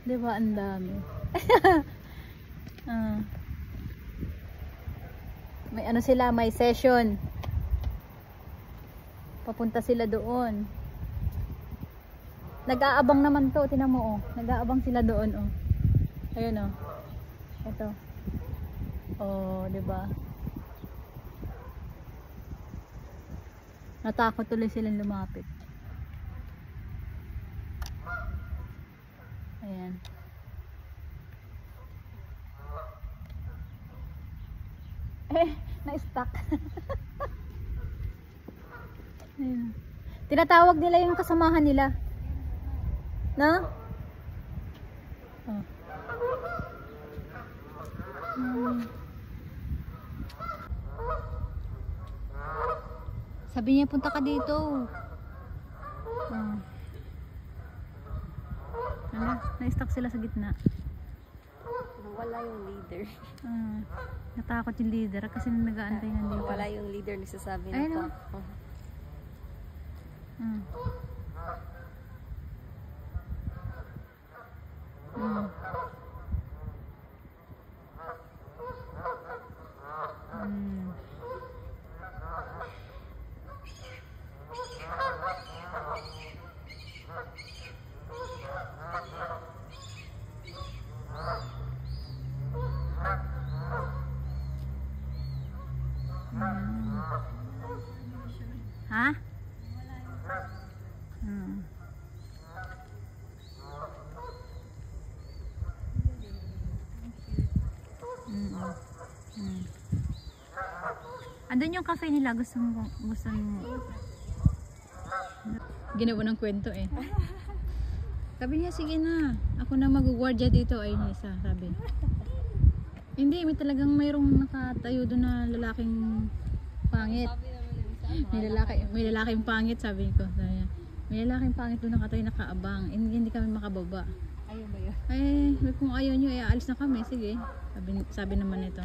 Diba ang dami? May ano sila, may session. Papunta sila doon. Nag-aabang naman to, tinan mo oh. Nag-aabang sila doon oh. Ayun oh. Ito. Oh, 'di ba? Natakot tuloy silang lumapit. Ayan. Na-stuck. Ayan. Tinatawag nila yung kasamahan nila. No? Oh. Sabi niya, punta ka dito. Oh. Ano? Na-stuck sila sa gitna. Wala yung leader. Natakot yung leader kasi nag-aantay nandito. Wala yung leader, nagsasabi Ay, na no? to. Ha? Andun yung cafe nila, gusto mo ginawa ng kwento eh. Sabi niya, sige na, ako na magugwardya dito. Ayun isa, sabi. Hindi, may talagang mayroong nakatayo doon na lalaking pangit. May lalaking pangit, sabi ko. May lalaking pangit doon nakatayo, nakaabang. Hindi kami makababa. Ayun ba yun? Ay, kung ayaw nyo, aalis na kami. Sige. Sabi naman ito.